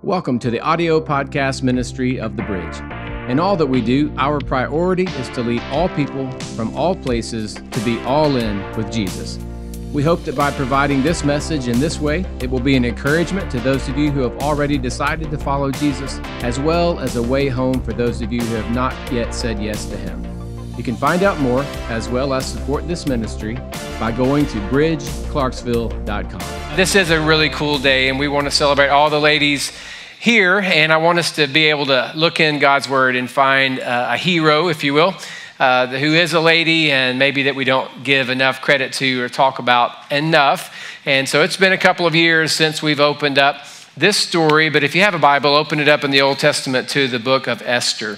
Welcome to the audio podcast ministry of The Bridge. In all that we do, our priority is to lead all people from all places to be all in with Jesus. We hope that by providing this message in this way, it will be an encouragement to those of you who have already decided to follow Jesus, as well as a way home for those of you who have not yet said yes to Him. You can find out more, as well as support this ministry, by going to bridgeclarksville.com. This is a really cool day, and we want to celebrate all the ladies here, and I want us to be able to look in God's Word and find a hero, if you will, who is a lady and maybe that we don't give enough credit to or talk about enough. And so it's been a couple of years since we've opened up this story, but if you have a Bible, open it up in the Old Testament to the Book of Esther.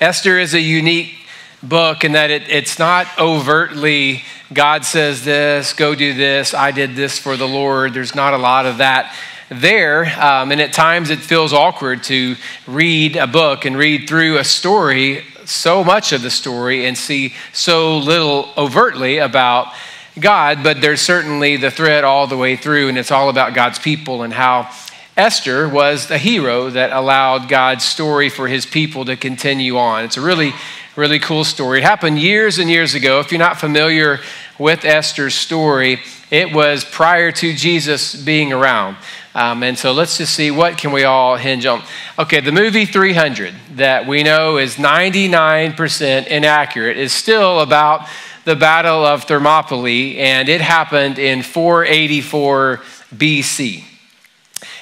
Esther is a unique book in that it's not overtly, God says this, go do this, I did this for the Lord. There's not a lot of that there, and at times it feels awkward to read a book and read through a story, so much of the story, and see so little overtly about God, but there's certainly the thread all the way through, and it's all about God's people and how Esther was the hero that allowed God's story for his people to continue on. It's a really, really cool story. It happened years and years ago. If you're not familiar with Esther's story, it was prior to Jesus being around. And so let's just see, what can we all hinge on? Okay, the movie 300 that we know is 99% inaccurate is still about the Battle of Thermopylae, and it happened in 484 BC.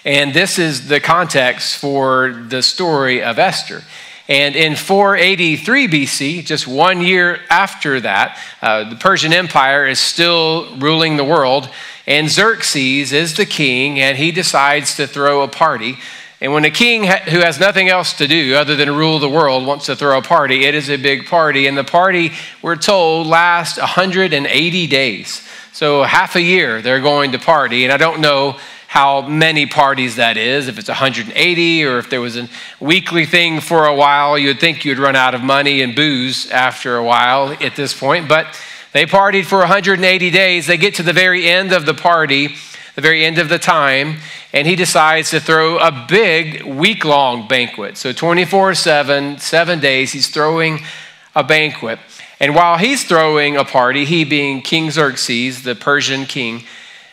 And this is the context for the story of Esther. And in 483 BC, just 1 year after that, the Persian Empire is still ruling the world, and Xerxes is the king, and he decides to throw a party. And when a king who has nothing else to do other than rule the world wants to throw a party, it is a big party. And the party, we're told, lasts 180 days. So half a year they're going to party. And I don't know how many parties that is, if it's 180 or if there was a weekly thing for a while. You'd think you'd run out of money and booze after a while at this point. But they partied for 180 days. They get to the very end of the party, the very end of the time, and he decides to throw a big week-long banquet. So 24/7, 7 days, he's throwing a banquet. And while he's throwing a party, he being King Xerxes, the Persian king,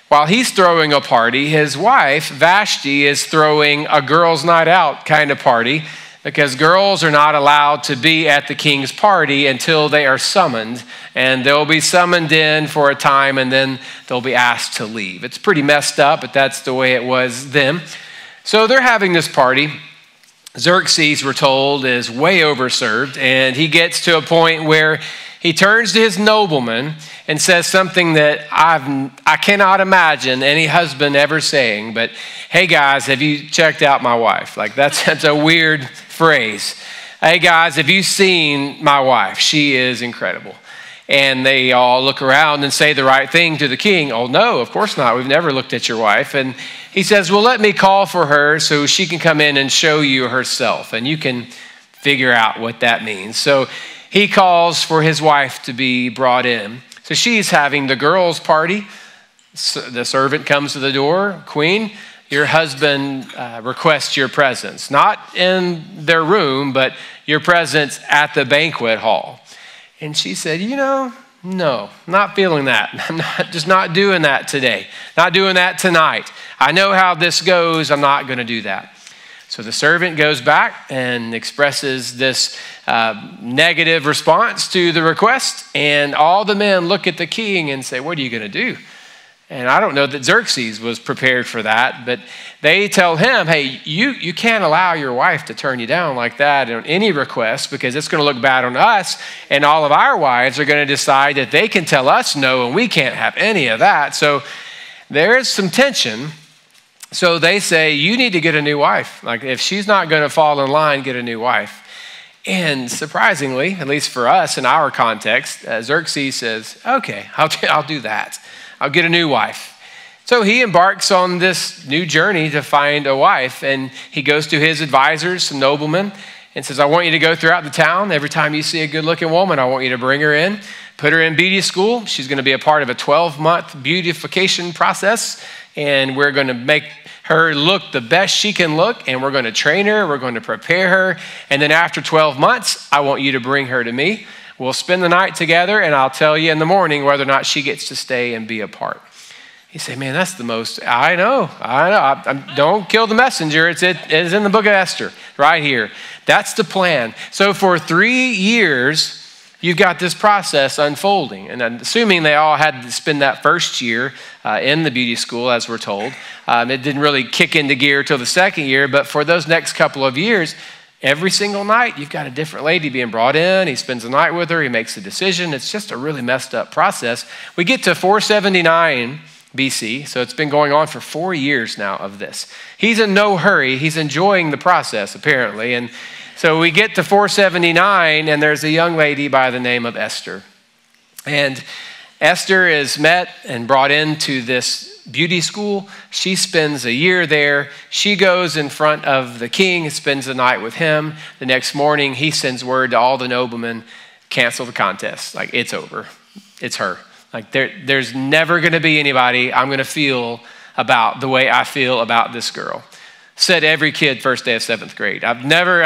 while he's throwing a party, his wife, Vashti, is throwing a girls' night out kind of party, because girls are not allowed to be at the king's party until they are summoned, and they'll be summoned in for a time, and then they'll be asked to leave. It's pretty messed up, but that's the way it was then. So they're having this party. Xerxes, we're told, is way overserved, and he gets to a point where he turns to his nobleman and says something that I cannot imagine any husband ever saying, but hey guys, have you checked out my wife? Like that's a weird phrase. Hey guys, have you seen my wife? She is incredible. And they all look around and say the right thing to the king. Oh no, of course not. We've never looked at your wife. And he says, well, let me call for her so she can come in and show you herself. And you can figure out what that means. So he calls for his wife to be brought in. So she's having the girls' party. The servant comes to the door. Queen, your husband requests your presence. Not in their room, but your presence at the banquet hall. And she said, no, not feeling that. I'm just not doing that today. Not doing that tonight. I know how this goes. I'm not going to do that. So the servant goes back and expresses this negative response to the request. And all the men look at the king and say, what are you going to do? And I don't know that Xerxes was prepared for that, but they tell him, hey, you can't allow your wife to turn you down like that on any request, because it's going to look bad on us, and all of our wives are going to decide that they can tell us no, and we can't have any of that. So there is some tension. So they say, you need to get a new wife. Like if she's not going to fall in line, get a new wife. And surprisingly, at least for us in our context, Xerxes says, okay, I'll do that. I'll get a new wife. So he embarks on this new journey to find a wife, and he goes to his advisors, some noblemen, and says, I want you to go throughout the town. Every time you see a good-looking woman, I want you to bring her in, put her in beauty school. She's going to be a part of a 12-month beautification process, and we're going to make her look the best she can look, and we're going to train her, we're going to prepare her, and then after 12 months, I want you to bring her to me. We'll spend the night together, and I'll tell you in the morning whether or not she gets to stay and be a part. You say, man, that's the most, I know. Don't kill the messenger. It is in the book of Esther right here. That's the plan. So for 3 years, you've got this process unfolding. And I'm assuming they all had to spend that first year in the beauty school, as we're told. It didn't really kick into gear till the second year, but for those next couple of years, every single night, you've got a different lady being brought in. He spends the night with her. He makes a decision. It's just a really messed up process. We get to 479 BC, so it's been going on for 4 years now of this. He's in no hurry. He's enjoying the process, apparently. And so we get to 479, and there's a young lady by the name of Esther. And Esther is met and brought into this beauty school. She spends a year there. She goes in front of the king, spends the night with him. The next morning, he sends word to all the noblemen, cancel the contest. Like, it's over. It's her. Like, there's never going to be anybody I'm going to feel about the way I feel about this girl. Said every kid first day of 7th grade. I'm never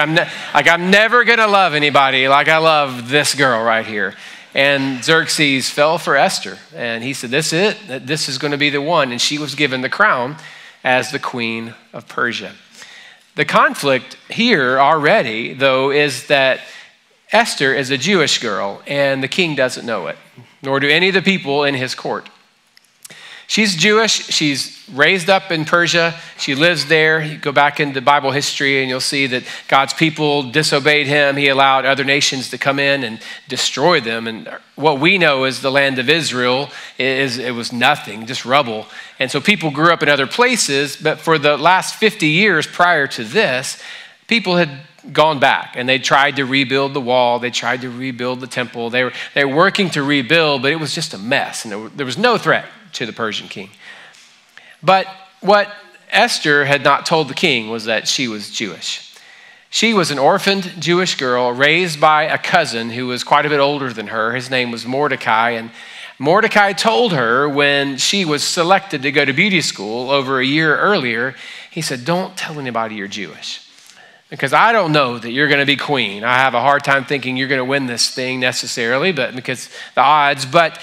going to love anybody like I love this girl right here. And Xerxes fell for Esther. And he said, this is it. This is going to be the one. And she was given the crown as the queen of Persia. The conflict here already, though, is that Esther is a Jewish girl, and the king doesn't know it, nor do any of the people in his court. She's Jewish. She's raised up in Persia. She lives there. You go back into Bible history and you'll see that God's people disobeyed him. He allowed other nations to come in and destroy them. And what we know is the land of Israel, it was nothing, just rubble. And so people grew up in other places, but for the last 50 years prior to this, people had gone back and they tried to rebuild the wall. They tried to rebuild the temple. They were working to rebuild, but it was just a mess. And there was no threat to the Persian king. But what Esther had not told the king was that she was Jewish. She was an orphaned Jewish girl raised by a cousin who was quite a bit older than her. His name was Mordecai. And Mordecai told her when she was selected to go to beauty school over a year earlier, he said, don't tell anybody you're Jewish, because I don't know that you're going to be queen. I have a hard time thinking you're going to win this thing necessarily, but because the odds, but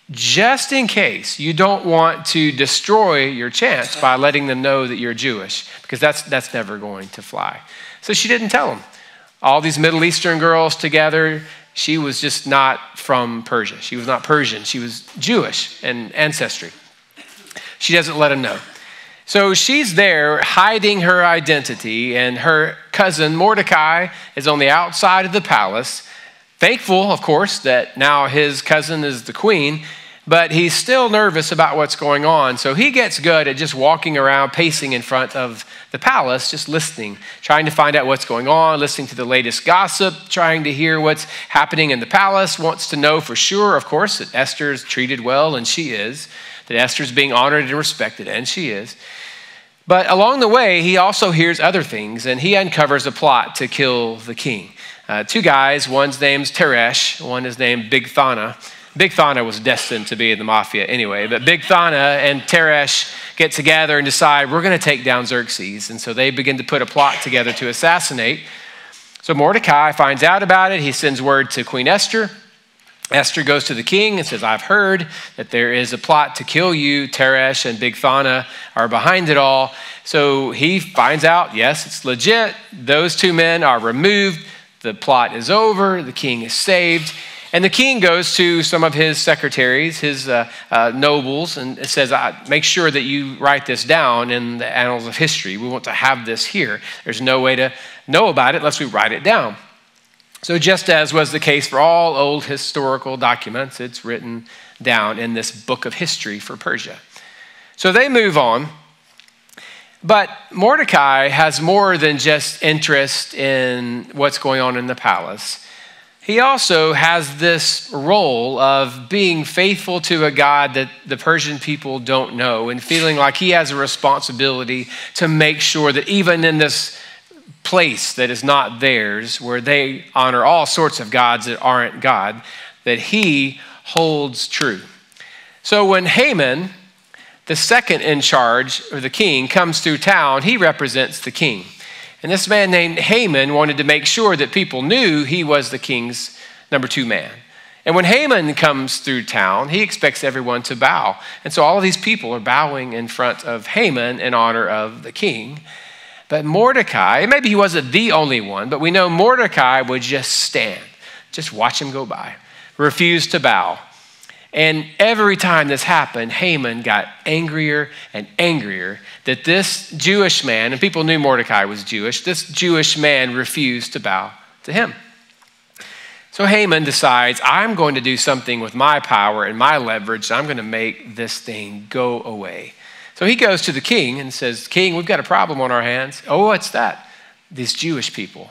just in case, you don't want to destroy your chance by letting them know that you're Jewish, because that's never going to fly. So she didn't tell them. All these Middle Eastern girls together, she was just not from Persia. She was not Persian. She was Jewish in ancestry. She doesn't let them know. So she's there hiding her identity, and her cousin Mordecai is on the outside of the palace, thankful, of course, that now his cousin is the queen, but he's still nervous about what's going on. So he gets good at just walking around, pacing in front of the palace, just listening, trying to find out what's going on, listening to the latest gossip, trying to hear what's happening in the palace, wants to know for sure, of course, that Esther's treated well, and she is, that Esther's being honored and respected, and she is. But along the way, he also hears other things, and he uncovers a plot to kill the king. Two guys, one's name's Teresh, one is named Bigthana. Bigthana was destined to be in the mafia anyway, but Bigthana and Teresh get together and decide, we're going to take down Xerxes. And so they begin to put a plot together to assassinate. So Mordecai finds out about it. He sends word to Queen Esther. Esther goes to the king and says, I've heard that there is a plot to kill you. Teresh and Bigthana are behind it all. So he finds out, yes, it's legit. Those two men are removed. The plot is over. The king is saved. And the king goes to some of his secretaries, his nobles, and says, make sure that you write this down in the annals of history. We want to have this here. There's no way to know about it unless we write it down. So just as was the case for all old historical documents, it's written down in this book of history for Persia. So they move on. But Mordecai has more than just interest in what's going on in the palace. He also has this role of being faithful to a God that the Persian people don't know, and feeling like he has a responsibility to make sure that even in this place that is not theirs, where they honor all sorts of gods that aren't God, that he holds true. So when Haman, the second in charge, or the king, comes through town. He represents the king. And this man named Haman wanted to make sure that people knew he was the king's number 2 man. And when Haman comes through town, he expects everyone to bow. And so all of these people are bowing in front of Haman in honor of the king. But Mordecai, maybe he wasn't the only one, but we know Mordecai would just stand, just watch him go by, refuse to bow. And every time this happened, Haman got angrier and angrier that this Jewish man, and people knew Mordecai was Jewish, this Jewish man refused to bow to him. So Haman decides, I'm going to do something with my power and my leverage. I'm going to make this thing go away. So he goes to the king and says, King, we've got a problem on our hands. Oh, what's that? These Jewish people.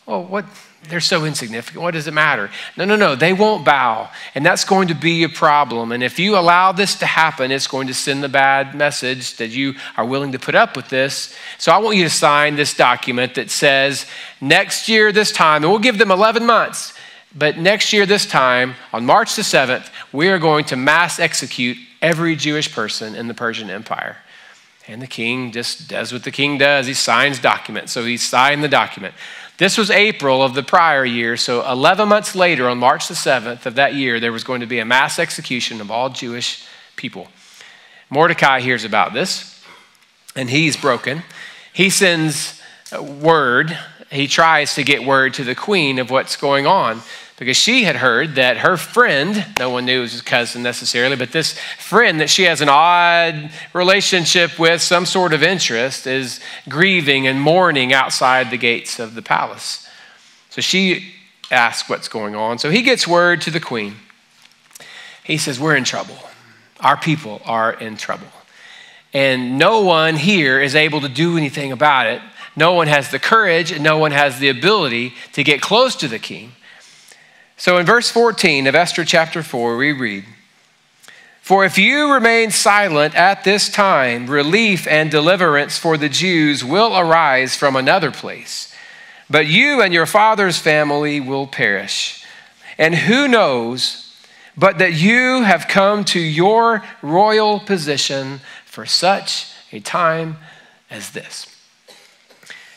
Oh, what? They're so insignificant. What does it matter? No. They won't bow. And that's going to be a problem. And if you allow this to happen, it's going to send the bad message that you are willing to put up with this. So I want you to sign this document that says, next year this time, and we'll give them 11 months, but next year this time, on March the 7th, we are going to mass execute every Jewish person in the Persian Empire. And the king just does what the king does. He signs documents. So he signed the document. This was April of the prior year. So 11 months later, on March the 7th of that year, there was going to be a mass execution of all Jewish people. Mordecai hears about this, and he's broken. He sends word. He tries to get word to the queen of what's going on, because she had heard that her friend, no one knew it was his cousin necessarily, but this friend that she has an odd relationship with, some sort of interest, is grieving and mourning outside the gates of the palace. So she asks what's going on. So he gets word to the queen. He says, we're in trouble. Our people are in trouble. And no one here is able to do anything about it. No one has the courage and no one has the ability to get close to the king. So in verse 14 of Esther chapter 4, we read, For if you remain silent at this time, relief and deliverance for the Jews will arise from another place, but you and your father's family will perish. And who knows but that you have come to your royal position for such a time as this.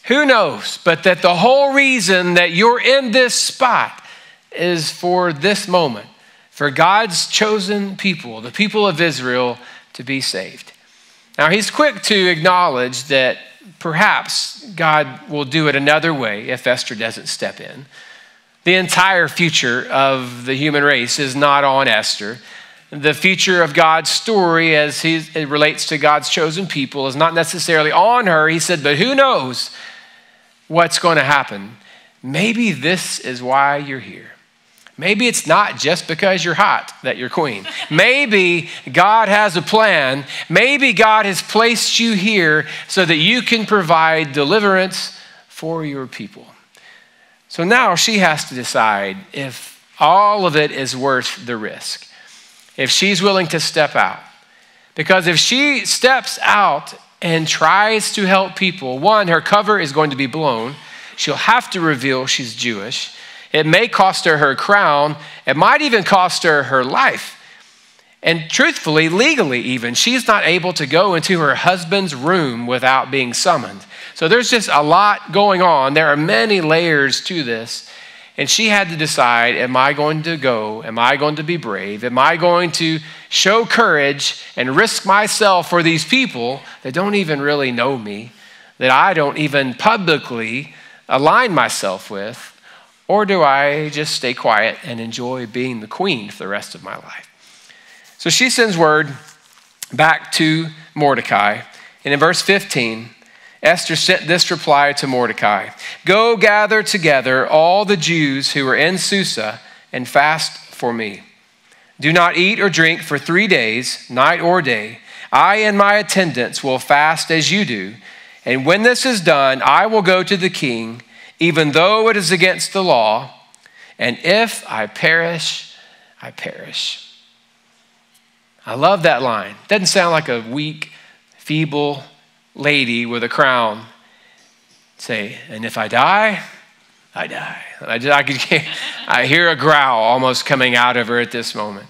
Who knows but that the whole reason that you're in this spot is for this moment, for God's chosen people, the people of Israel, to be saved. Now, he's quick to acknowledge that perhaps God will do it another way if Esther doesn't step in. The entire future of the human race is not on Esther. The future of God's story as it relates to God's chosen people is not necessarily on her. He said, but who knows what's going to happen? Maybe this is why you're here. Maybe it's not just because you're hot that you're queen. Maybe God has a plan. Maybe God has placed you here so that you can provide deliverance for your people. So now she has to decide if all of it is worth the risk, if she's willing to step out. Because if she steps out and tries to help people, one, her cover is going to be blown. She'll have to reveal she's Jewish. It may cost her her crown. It might even cost her her life. And truthfully, legally even, she's not able to go into her husband's room without being summoned. So there's just a lot going on. There are many layers to this. And she had to decide, am I going to go? Am I going to be brave? Am I going to show courage and risk myself for these people that don't even really know me, that I don't even publicly align myself with? Or do I just stay quiet and enjoy being the queen for the rest of my life? So she sends word back to Mordecai. And in verse 15, Esther sent this reply to Mordecai. Go gather together all the Jews who are in Susa and fast for me. Do not eat or drink for 3 days, night or day. I and my attendants will fast as you do. And when this is done, I will go to the king, even though it is against the law. And if I perish, I perish. I love that line. Doesn't sound like a weak, feeble lady with a crown. Say, and if I die, I die. I hear a growl almost coming out of her at this moment.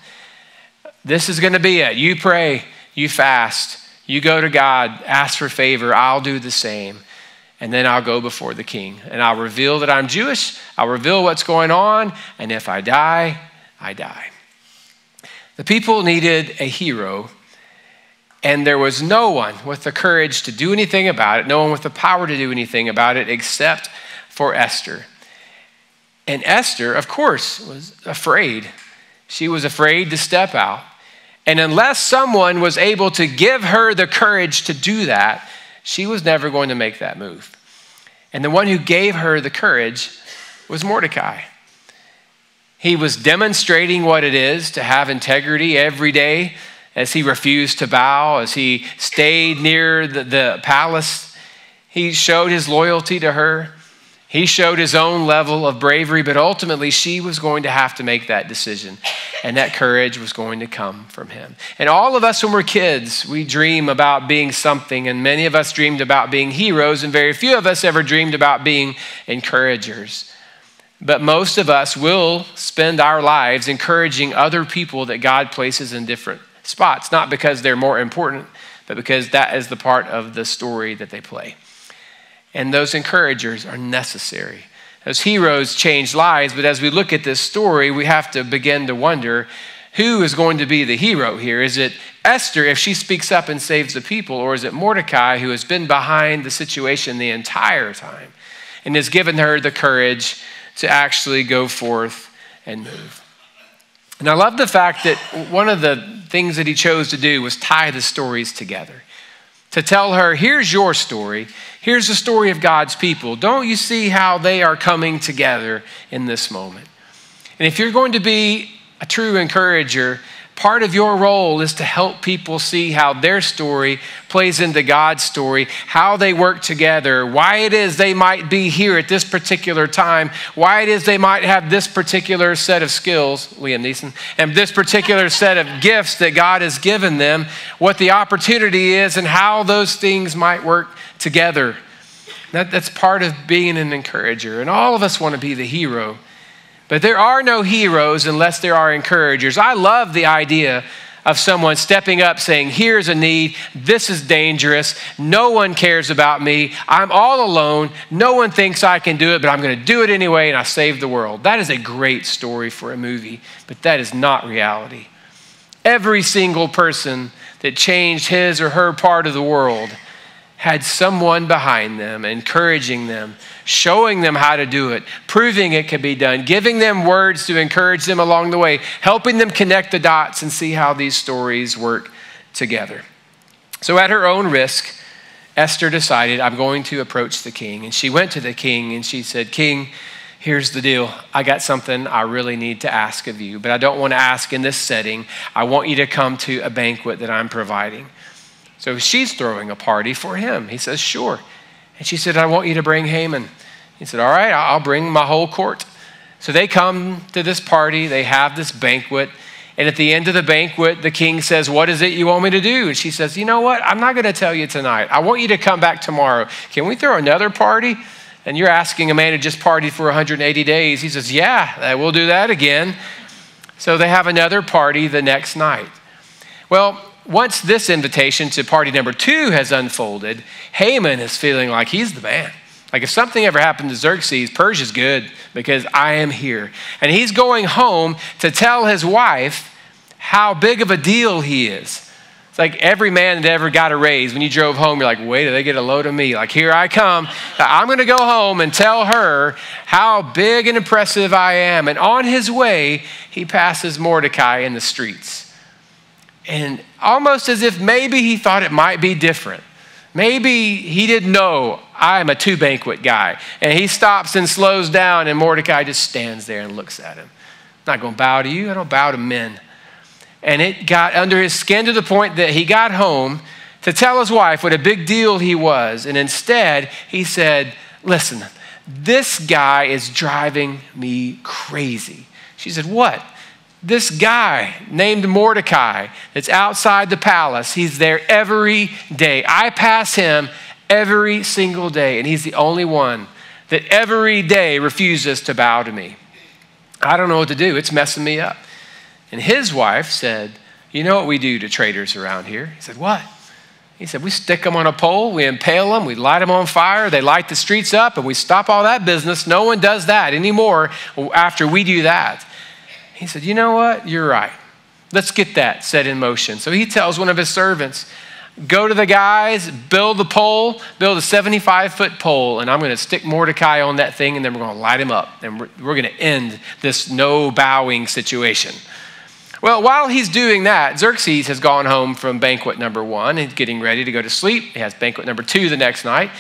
This is going to be it. You pray, you fast, You go to God, ask for favor, I'll do the same. And then I'll go before the king. And I'll reveal that I'm Jewish. I'll reveal what's going on. And if I die, I die. The people needed a hero. And there was no one with the courage to do anything about it, no one with the power to do anything about it except for Esther. And Esther, of course, was afraid. She was afraid to step out. And unless someone was able to give her the courage to do that, she was never going to make that move. And the one who gave her the courage was Mordecai. He was demonstrating what it is to have integrity every day as he refused to bow, as he stayed near the palace. He showed his loyalty to her. He showed his own level of bravery, but ultimately she was going to have to make that decision, and that courage was going to come from him. And all of us when we're kids, we dream about being something, and many of us dreamed about being heroes, and very few of us ever dreamed about being encouragers. But most of us will spend our lives encouraging other people that God places in different spots, not because they're more important, but because that is the part of the story that they play. And those encouragers are necessary. Those heroes change lives, but as we look at this story, we have to begin to wonder who is going to be the hero here. Is it Esther if she speaks up and saves the people, or is it Mordecai who has been behind the situation the entire time and has given her the courage to actually go forth and move? And I love the fact that one of the things that he chose to do was tie the stories together. To tell her, here's your story. Here's the story of God's people. Don't you see how they are coming together in this moment? And if you're going to be a true encourager, part of your role is to help people see how their story plays into God's story, how they work together, why it is they might be here at this particular time, why it is they might have this particular set of skills, Liam Neeson, and this particular set of gifts that God has given them, what the opportunity is, and how those things might work together. That's part of being an encourager. And all of us want to be the hero. But there are no heroes unless there are encouragers. I love the idea of someone stepping up saying, here's a need, this is dangerous, no one cares about me, I'm all alone, no one thinks I can do it, but I'm going to do it anyway, and I saved the world. That is a great story for a movie, but that is not reality. Every single person that changed his or her part of the world had someone behind them, encouraging them, showing them how to do it, proving it could be done, giving them words to encourage them along the way, helping them connect the dots and see how these stories work together. So at her own risk, Esther decided, I'm going to approach the king. And she went to the king and she said, King, here's the deal. I got something I really need to ask of you, but I don't want to ask in this setting. I want you to come to a banquet that I'm providing. So she's throwing a party for him. He says, sure. And she said, I want you to bring Haman. He said, all right, I'll bring my whole court. So they come to this party. They have this banquet. And at the end of the banquet, the king says, what is it you want me to do? And she says, you know what? I'm not going to tell you tonight. I want you to come back tomorrow. Can we throw another party? And you're asking a man who just partied for 180 days. He says, yeah, we'll do that again. So they have another party the next night. Well, once this invitation to party number 2 has unfolded, Haman is feeling like he's the man. Like if something ever happened to Xerxes, Persia's good because I am here. And he's going home to tell his wife how big of a deal he is. It's like every man that ever got a raise, when you drove home, you're like, wait till they get a load of me. Like, here I come. I'm going to go home and tell her how big and impressive I am. And on his way, he passes Mordecai in the streets. And almost as if maybe he thought it might be different. Maybe he didn't know I'm a 2-banquet guy. And he stops and slows down, and Mordecai just stands there and looks at him. I'm not going to bow to you. I don't bow to men. And it got under his skin to the point that he got home to tell his wife what a big deal he was. And instead, he said, listen, this guy is driving me crazy. She said, what? This guy named Mordecai that's outside the palace, he's there every day. I pass him every single day, and he's the only one that every day refuses to bow to me. I don't know what to do. It's messing me up. And his wife said, you know what we do to traitors around here? He said, what? He said, we stick them on a pole, we impale them, we light them on fire, they light the streets up, and we stop all that business. No one does that anymore after we do that. He said, you know what? You're right. Let's get that set in motion. So he tells one of his servants, go to the guys, build a pole, build a 75-foot pole, and I'm going to stick Mordecai on that thing, and then we're going to light him up, and we're going to end this no bowing situation. Well, while he's doing that, Xerxes has gone home from banquet number 1 and getting ready to go to sleep. He has banquet number 2 the next night.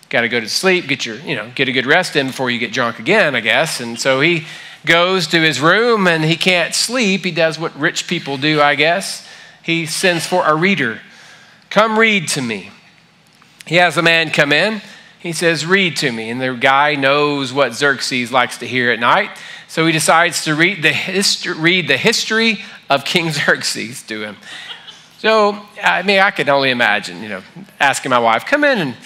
Got to go to sleep, get a good rest in before you get drunk again, I guess. And so he goes to his room and he can't sleep. He does what rich people do, I guess. He sends for a reader. Come read to me. He has a man come in. He says, read to me. And the guy knows what Xerxes likes to hear at night. So he decides to read the history of King Xerxes to him. So, I can only imagine, asking my wife, come in and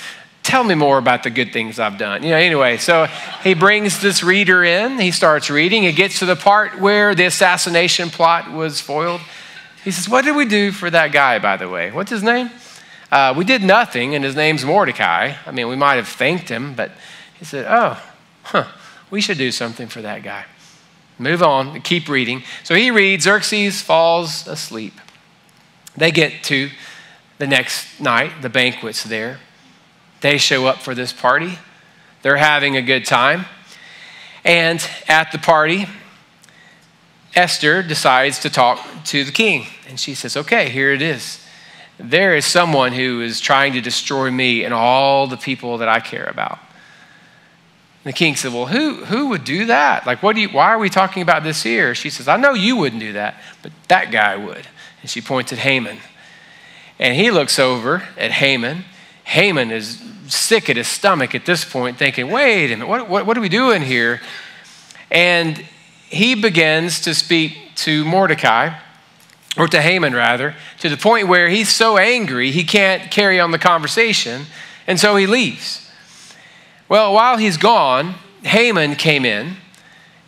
tell me more about the good things I've done. Anyway, so he brings this reader in. He starts reading. He gets to the part where the assassination plot was foiled. He says, what did we do for that guy, by the way? What's his name? We did nothing, and his name's Mordecai. We might have thanked him, but he said, we should do something for that guy. Move on, keep reading. So he reads, Xerxes falls asleep. They get to the next night, the banquet's there. They show up for this party. They're having a good time. And at the party, Esther decides to talk to the king. And she says, okay, here it is. There is someone who is trying to destroy me and all the people that I care about. And the king said, well, who would do that? Why are we talking about this here? She says, I know you wouldn't do that, but that guy would. And she points at Haman. And he looks over at Haman. Haman is sick at his stomach at this point, thinking, wait a minute, what are we doing here? And he begins to speak to Mordecai, or to Haman rather, to the point where he's so angry he can't carry on the conversation, and so he leaves. Well, while he's gone, Haman came in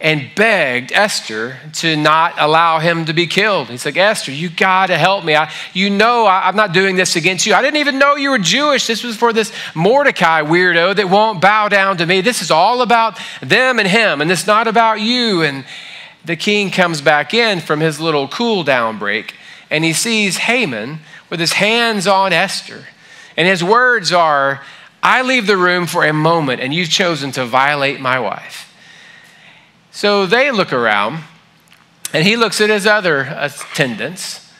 and begged Esther to not allow him to be killed. He's like, Esther, you got to help me. I'm not doing this against you. I didn't even know you were Jewish. This was for this Mordecai weirdo that won't bow down to me. This is all about them and him, and it's not about you. And the king comes back in from his little cool down break, and he sees Haman with his hands on Esther. And his words are, I leave the room for a moment, and you've chosen to violate my wife. So they look around, and he looks at his other attendants,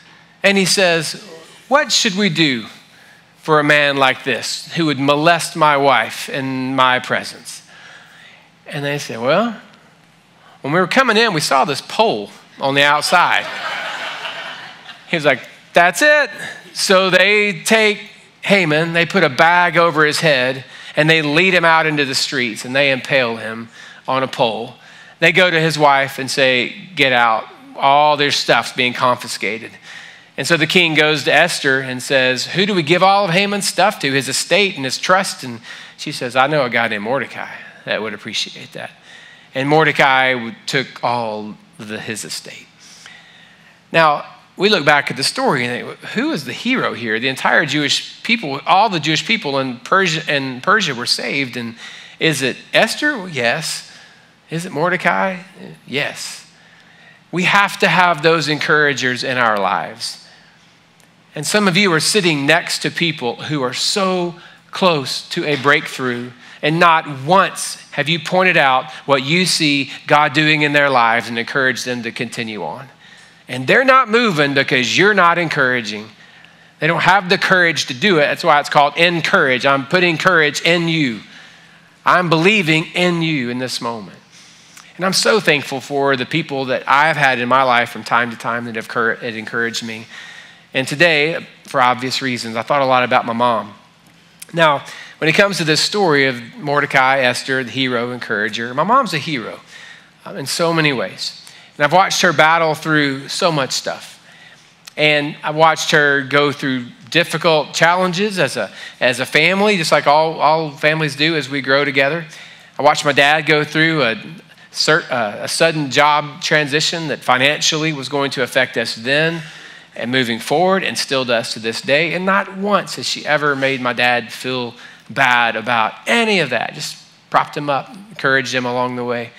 and he says, what should we do for a man like this who would molest my wife in my presence? And they say, well, when we were coming in, we saw this pole on the outside. He's like, that's it. So they take Haman, they put a bag over his head, and they lead him out into the streets, and they impale him on a pole. They go to his wife and say, get out. All their stuff's being confiscated. And so the king goes to Esther and says, who do we give all of Haman's stuff to, his estate and his trust? And she says, I know a guy named Mordecai that would appreciate that. And Mordecai took all of his estate. Now, we look back at the story and think, who is the hero here? The entire Jewish people, all the Jewish people in Persia were saved. And is it Esther? Well, yes. Is it Mordecai? Yes. We have to have those encouragers in our lives. And some of you are sitting next to people who are so close to a breakthrough, and not once have you pointed out what you see God doing in their lives and encouraged them to continue on. And they're not moving because you're not encouraging. They don't have the courage to do it. That's why it's called encourage. I'm putting courage in you. I'm believing in you in this moment. And I'm so thankful for the people that I've had in my life from time to time that have encouraged me. And today, for obvious reasons, I thought a lot about my mom. Now, when it comes to this story of Mordecai, Esther, the hero, encourager, my mom's a hero in so many ways. And I've watched her battle through so much stuff. And I've watched her go through difficult challenges as a family, just like all families do as we grow together. I watched my dad go through a sudden job transition that financially was going to affect us then and moving forward, and still does to this day. And not once has she ever made my dad feel bad about any of that. Just propped him up, encouraged him along the way.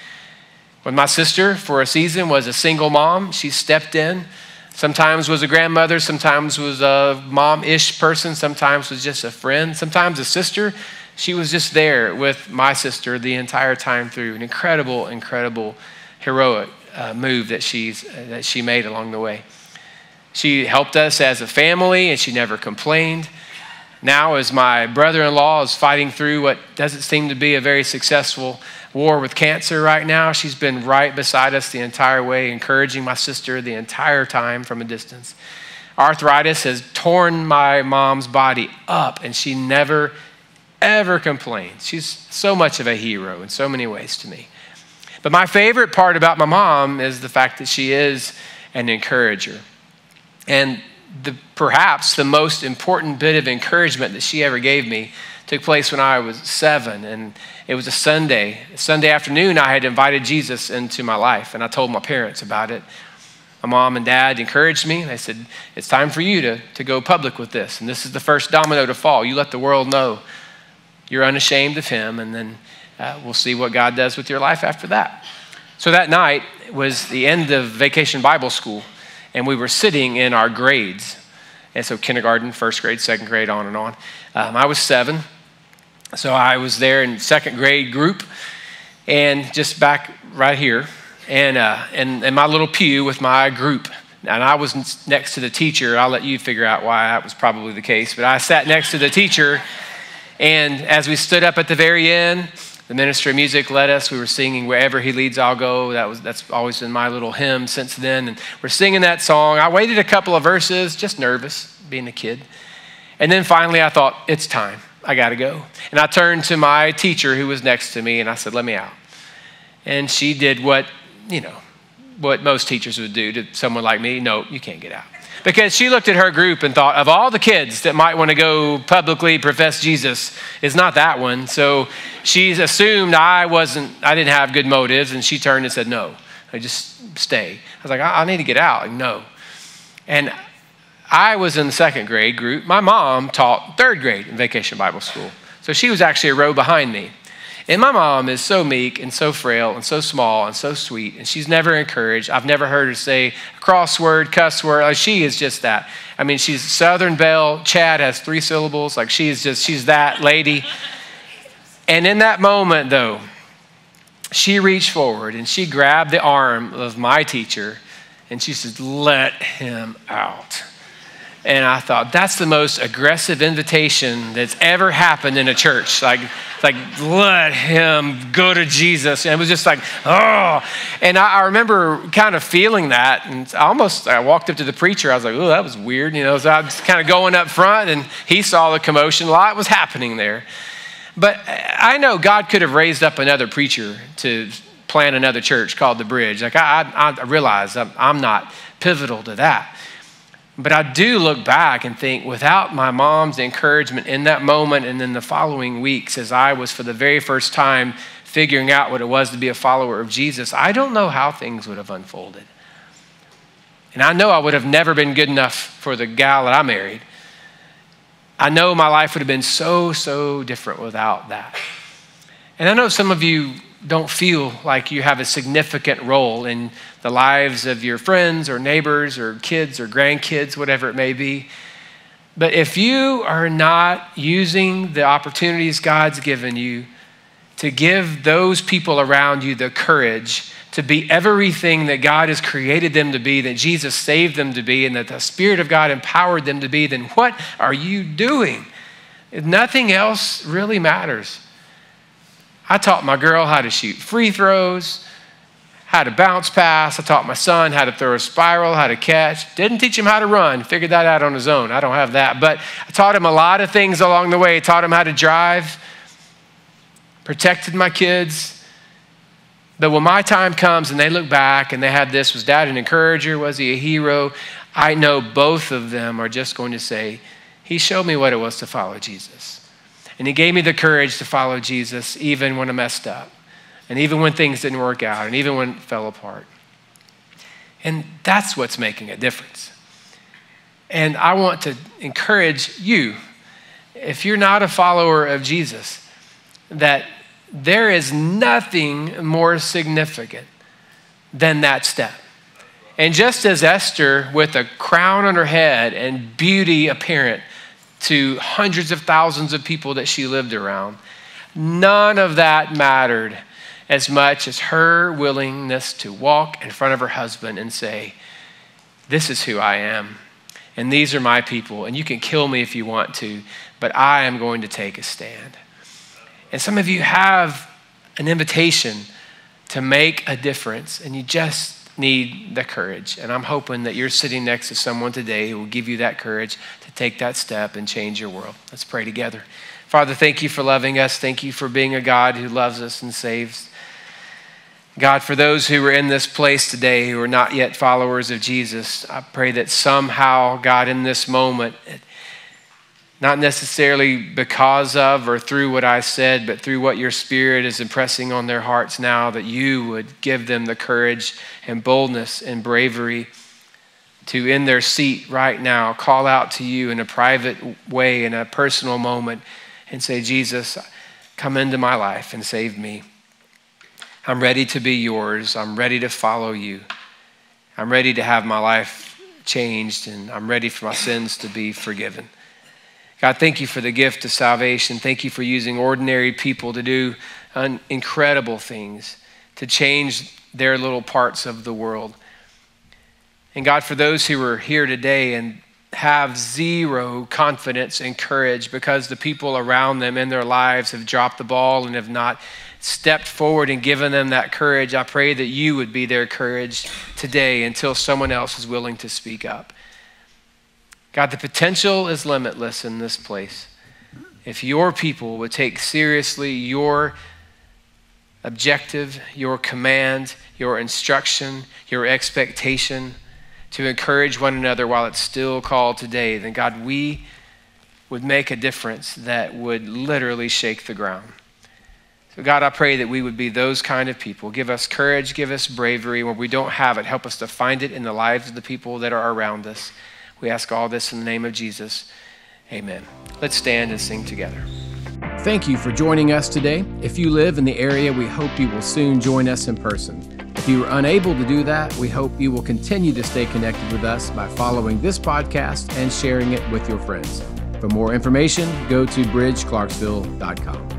When my sister, for a season, was a single mom, she stepped in. Sometimes was a grandmother, sometimes was a mom-ish person, sometimes was just a friend, sometimes a sister. She was just there with my sister the entire time through. An incredible, incredible, heroic move that she made along the way. She helped us as a family, and she never complained. Now, as my brother-in-law is fighting through what doesn't seem to be a very successful war with cancer right now, she's been right beside us the entire way, encouraging my sister the entire time from a distance. Arthritis has torn my mom's body up, and she never, ever complains. She's so much of a hero in so many ways to me. But my favorite part about my mom is the fact that she is an encourager. And perhaps the most important bit of encouragement that she ever gave me took place when I was 7, and it was a Sunday afternoon. I had invited Jesus into my life, and I told my parents about it. My mom and dad encouraged me. They said, it's time for you to go public with this, and this is the first domino to fall. You let the world know you're unashamed of him, and then we'll see what God does with your life after that. So that night was the end of Vacation Bible School, and we were sitting in our grades. And so kindergarten, first grade, second grade, on and on. I was 7. So I was there in second grade group, and just back right here, and in my little pew with my group. And I was next to the teacher. I'll let you figure out why that was probably the case. But I sat next to the teacher, and as we stood up at the very end, the minister of music led us. We were singing "Wherever He Leads, I'll Go." That's always been my little hymn since then. And we're singing that song. I waited a couple of verses, just nervous, being a kid. And then finally I thought, it's time. I got to go. And I turned to my teacher who was next to me, and I said, let me out. And she did what most teachers would do to someone like me. No, you can't get out. Because she looked at her group and thought, of all the kids that might want to go publicly profess Jesus, it's not that one. So she assumed I didn't have good motives, and she turned and said, no, I just stay. I was like, I need to get out. Like, no. And I was in the second grade group. My mom taught third grade in Vacation Bible School. So she was actually a row behind me. And my mom is so meek and so frail and so small and so sweet, and she's never encouraged. I've never heard her say a crossword, cuss word. She is just that. I mean, she's Southern Belle. Chad has 3 syllables. Like, she's that lady. And in that moment, though, she reached forward and she grabbed the arm of my teacher, and she said, let him out. And I thought, that's the most aggressive invitation that's ever happened in a church. Like let him go to Jesus. And it was just like, oh. And I remember kind of feeling that. And I walked up to the preacher. I was like, oh, that was weird. So I was kind of going up front, and he saw the commotion. A lot was happening there. But I know God could have raised up another preacher to plant another church called The Bridge. Like, I realize I'm not pivotal to that. But I do look back and think, without my mom's encouragement in that moment and in the following weeks, as I was for the very first time figuring out what it was to be a follower of Jesus, I don't know how things would have unfolded. And I know I would have never been good enough for the gal that I married. I know my life would have been so, so different without that. And I know some of you don't feel like you have a significant role in the lives of your friends or neighbors or kids or grandkids, whatever it may be. But if you are not using the opportunities God's given you to give those people around you the courage to be everything that God has created them to be, that Jesus saved them to be, and that the Spirit of God empowered them to be, then what are you doing? Nothing else really matters. I taught my girl how to shoot free throws, how to bounce pass. I taught my son how to throw a spiral, how to catch. Didn't teach him how to run. Figured that out on his own. I don't have that. But I taught him a lot of things along the way. Taught him how to drive. Protected my kids. But when my time comes and they look back and they have this, was Dad an encourager? Was he a hero? I know both of them are just going to say, he showed me what it was to follow Jesus. And he gave me the courage to follow Jesus even when I messed up, and even when things didn't work out, and even when it fell apart. And that's what's making a difference. And I want to encourage you, if you're not a follower of Jesus, that there is nothing more significant than that step. And just as Esther, with a crown on her head and beauty apparent to hundreds of thousands of people that she lived around, none of that mattered as much as her willingness to walk in front of her husband and say, this is who I am, and these are my people, and you can kill me if you want to, but I am going to take a stand. And some of you have an invitation to make a difference, and you just need the courage. And I'm hoping that you're sitting next to someone today who will give you that courage to take that step and change your world. Let's pray together. Father, thank you for loving us. Thank you for being a God who loves us and saves. God, for those who are in this place today who are not yet followers of Jesus, I pray that somehow, God, in this moment, not necessarily because of or through what I said, but through what your Spirit is impressing on their hearts now, that you would give them the courage and boldness and bravery to, in their seat right now, call out to you in a private way, in a personal moment, and say, Jesus, come into my life and save me. I'm ready to be yours. I'm ready to follow you. I'm ready to have my life changed, and I'm ready for my sins to be forgiven. God, thank you for the gift of salvation. Thank you for using ordinary people to do incredible things, to change their little parts of the world. And God, for those who are here today and have zero confidence and courage because the people around them in their lives have dropped the ball and have not stepped forward and given them that courage, I pray that you would be their courage today until someone else is willing to speak up. God, the potential is limitless in this place. If your people would take seriously your objective, your command, your instruction, your expectation to encourage one another while it's still called today, then God, we would make a difference that would literally shake the ground. So God, I pray that we would be those kind of people. Give us courage, give us bravery. Where we don't have it, help us to find it in the lives of the people that are around us. We ask all this in the name of Jesus. Amen. Let's stand and sing together. Thank you for joining us today. If you live in the area, we hope you will soon join us in person. If you are unable to do that, we hope you will continue to stay connected with us by following this podcast and sharing it with your friends. For more information, go to bridgeclarksville.com.